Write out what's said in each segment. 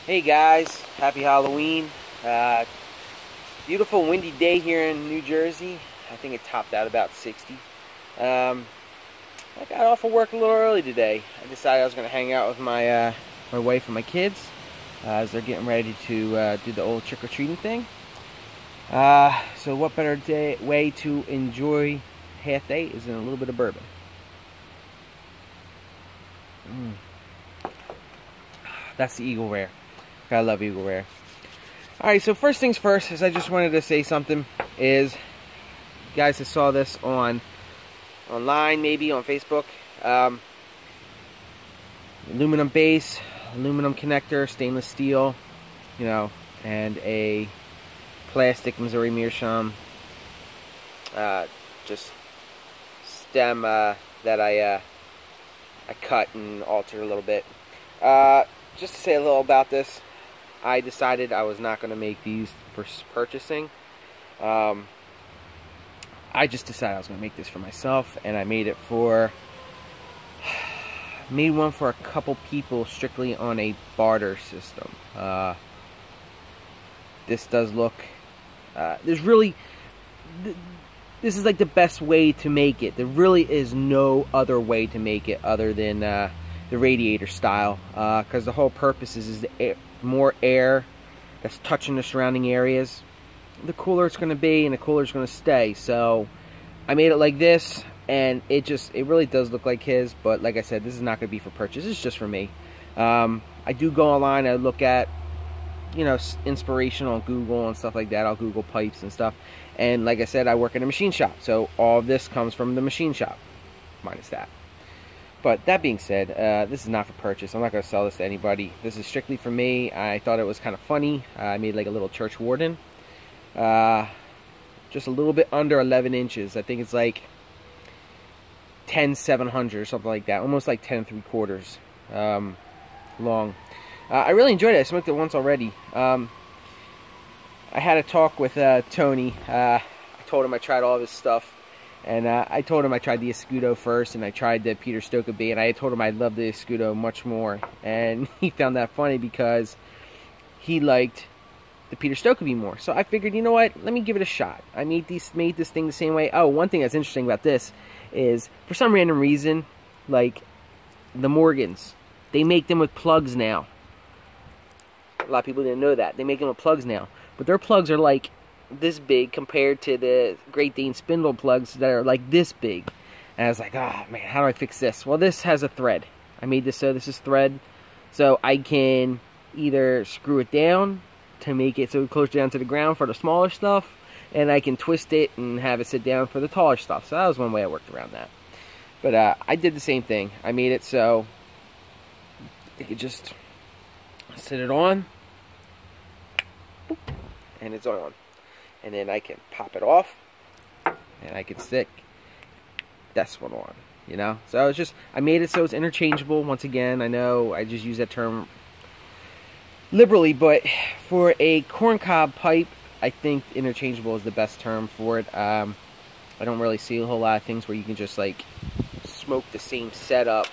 Hey guys, happy Halloween. Beautiful windy day here in New Jersey. I think it topped out about 60. I got off of work a little early today. I decided I was going to hang out with my wife and my kids as they're getting ready to do the old trick-or-treating thing. So what better way to enjoy half day is in a little bit of bourbon. That's the Eagle Rare. I love Eagle Rare. Alright, so first things first is I just wanted to say something. Is you guys that saw this online, maybe on Facebook. Aluminum base, aluminum connector, stainless steel, you know, and a plastic Missouri Meerschaum just stem that I cut and altered a little bit. Just to say a little about this, I decided I was not going to make these for purchasing. I just decided I was going to make this for myself, and I made one for a couple people strictly on a barter system. This does look, this is like the best way to make it. There really is no other way to make it other than the radiator style, because the whole purpose is the more air that's touching the surrounding areas, the cooler it's going to be and the cooler it's going to stay. So I made it like this, and it really does look like his, but like I said, this is not going to be for purchase. It's just for me. I do go online, I look at, you know, inspiration on Google and stuff like that. I'll Google pipes and stuff, and like I said, I work in a machine shop, so all of this comes from the machine shop, minus that. But that being said, this is not for purchase. I'm not going to sell this to anybody. This is strictly for me. I thought it was kind of funny. I made like a little church warden. Just a little bit under 11 inches. I think it's like 10/700 or something like that. Almost like 10 3/4 long. I really enjoyed it. I smoked it once already. I had a talk with Tony. I told him I tried all of his stuff. And I told him I tried the Escudo first, and I tried the Peter Stokkebye, and I told him I loved the Escudo much more. And he found that funny because he liked the Peter Stokkebye more. So I figured, you know what, let me give it a shot. I made this thing the same way. Oh, one thing that's interesting about this is, for some random reason, like the Morgans, they make them with plugs now. A lot of people didn't know that. They make them with plugs now. But their plugs are like this big compared to the Great Dane spindle plugs that are like this big. And I was like, oh man, how do I fix this? Well, this has a thread. I made this so this is thread, so I can either screw it down to make it so it close down to the ground for the smaller stuff, and I can twist it and have it sit down for the taller stuff. So that was one way I worked around that. But I did the same thing. I made it so you could just sit it on, and it's on. And then I can pop it off, and I can stick this one on, you know? So it's just, I made it so it's interchangeable. Once again, I know I just use that term liberally, but for a corncob pipe, I think interchangeable is the best term for it. I don't really see a whole lot of things where you can just like smoke the same setup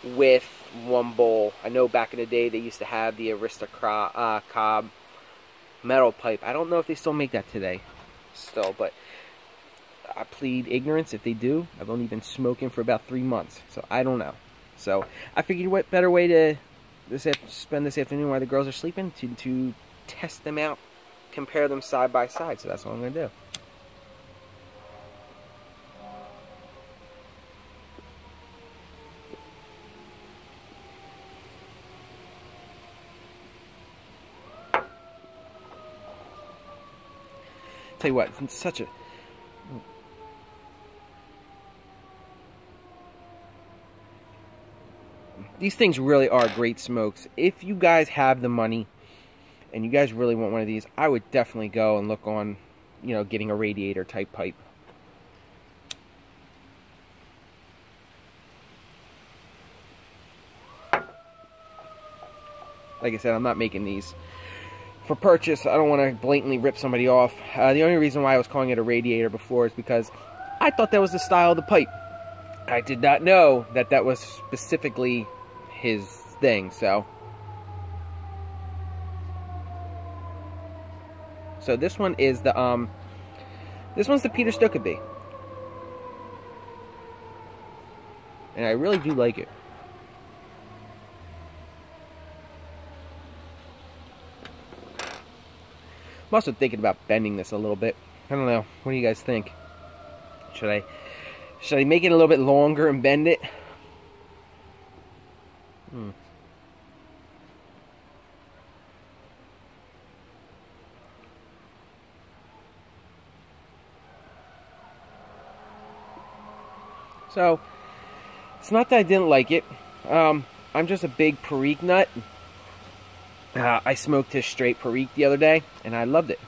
with one bowl. I know back in the day they used to have the Cobb metal pipe. I don't know if they still make that today still, but I plead ignorance if they do. I've only been smoking for about 3 months, so I don't know. So I figured what better way to spend this afternoon while the girls are sleeping to test them out, compare them side by side. So that's what I'm going to do. Tell you what, it's such a... These things really are great smokes. If you guys have the money and you guys really want one of these, I would definitely go and look on, you know, getting a radiator type pipe. Like I said, I'm not making these for purchase. I don't want to blatantly rip somebody off. The only reason why I was calling it a radiator before is because I thought that was the style of the pipe. I did not know that that was specifically his thing, so So this one is the this one's the Peter Stokkebye, and I really do like it. I'm also thinking about bending this a little bit. I don't know. What do you guys think? Should I make it a little bit longer and bend it? So, it's not that I didn't like it. I'm just a big Perique nut. I smoked his straight Perique the other day, and I loved it.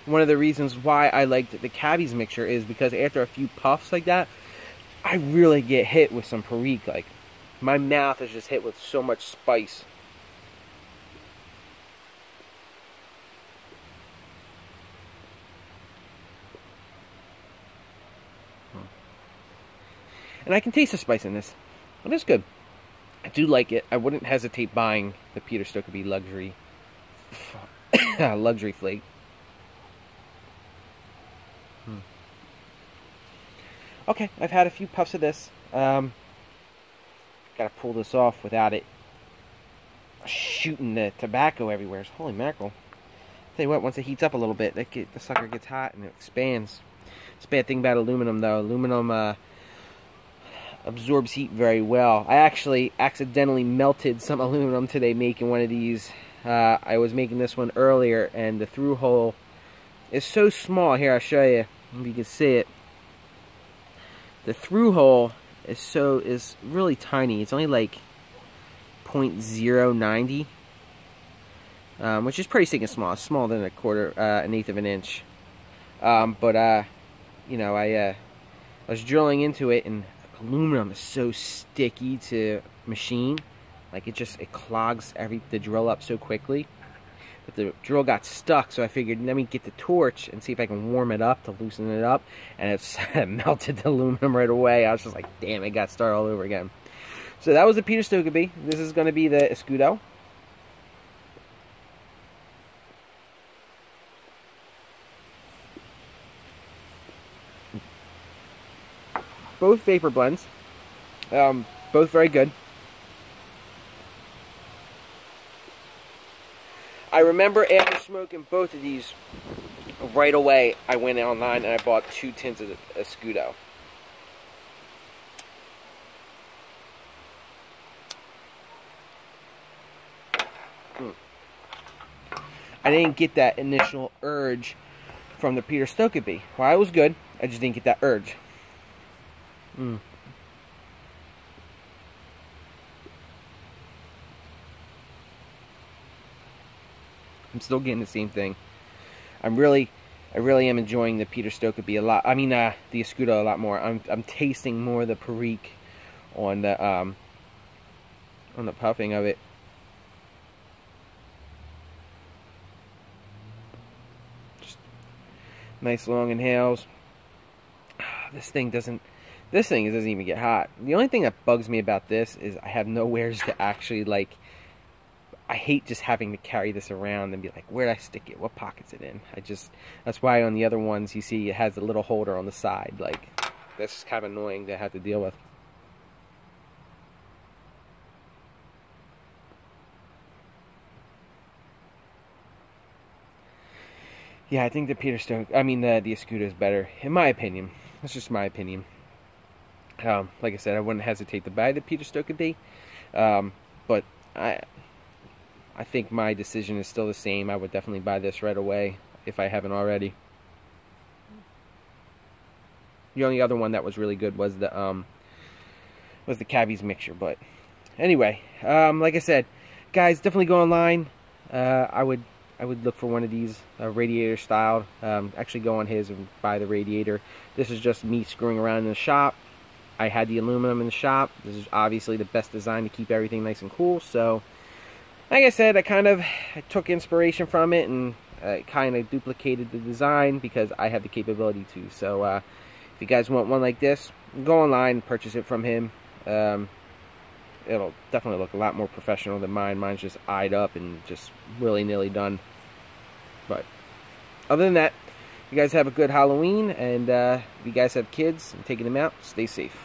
One of the reasons why I liked the Cabby's mixture is because after a few puffs like that, I really get hit with some Perique. Like, my mouth is just hit with so much spice. And I can taste the spice in this. It is good. I do like it. I wouldn't hesitate buying the Peter Stokkebye luxury luxury flake. Okay, I've had a few puffs of this. Gotta pull this off without it shooting the tobacco everywhere. Holy mackerel. Tell you what, once it heats up a little bit, the sucker gets hot and it expands. It's a bad thing about aluminum, though. Aluminum absorbs heat very well. I actually accidentally melted some aluminum today making one of these. I was making this one earlier, and the through hole is so small. Here, I'll show you if you can see it. The through hole is really tiny. It's only like 0.090, which is pretty stinking small. It's smaller than an eighth of an inch. You know, I was drilling into it, and aluminum is so sticky to machine. Like, it clogs the drill up so quickly. But the drill got stuck, so I figured, let me get the torch and see if I can warm it up to loosen it up. And it's melted the aluminum right away. I was just like, damn, it got started all over again. So that was the Peter Stokkebye. This is going to be the Escudo. Both VaPer blends. Both very good. I remember after smoking both of these, right away I went online and I bought 2 tins of Escudo. I didn't get that initial urge from the Peter Stokkebye. While it was good, I just didn't get that urge. I'm still getting the same thing. I really am enjoying the Peter Stokkebye a lot. I mean, the Escudo a lot more. I'm tasting more the Perique on the puffing of it. Just nice long inhales. This thing doesn't even get hot. The only thing that bugs me about this is I have nowheres to actually, like, I hate just having to carry this around and be like, where'd I stick it? What pocket's it in? That's why on the other ones you see it has a little holder on the side. Like, that's just kind of annoying to have to deal with. Yeah, I think the the Escudo is better, in my opinion. That's just my opinion. Like I said, I wouldn't hesitate to buy the Peter Stokkebye, but I think my decision is still the same. I would definitely buy this right away if I haven't already. The only other one that was really good was the Cabby's mixture. But anyway, like I said, guys, definitely go online. I would look for one of these radiator style. Actually go on his and buy the radiator. This is just me screwing around in the shop. I had the aluminum in the shop. This is obviously the best design to keep everything nice and cool. So, like I said, I took inspiration from it and kind of duplicated the design because I have the capability to. So, If you guys want one like this, go online and purchase it from him. It'll definitely look a lot more professional than mine. Mine's just eyed up and just willy-nilly done. But other than that, you guys have a good Halloween, and if you guys have kids and taking them out, stay safe.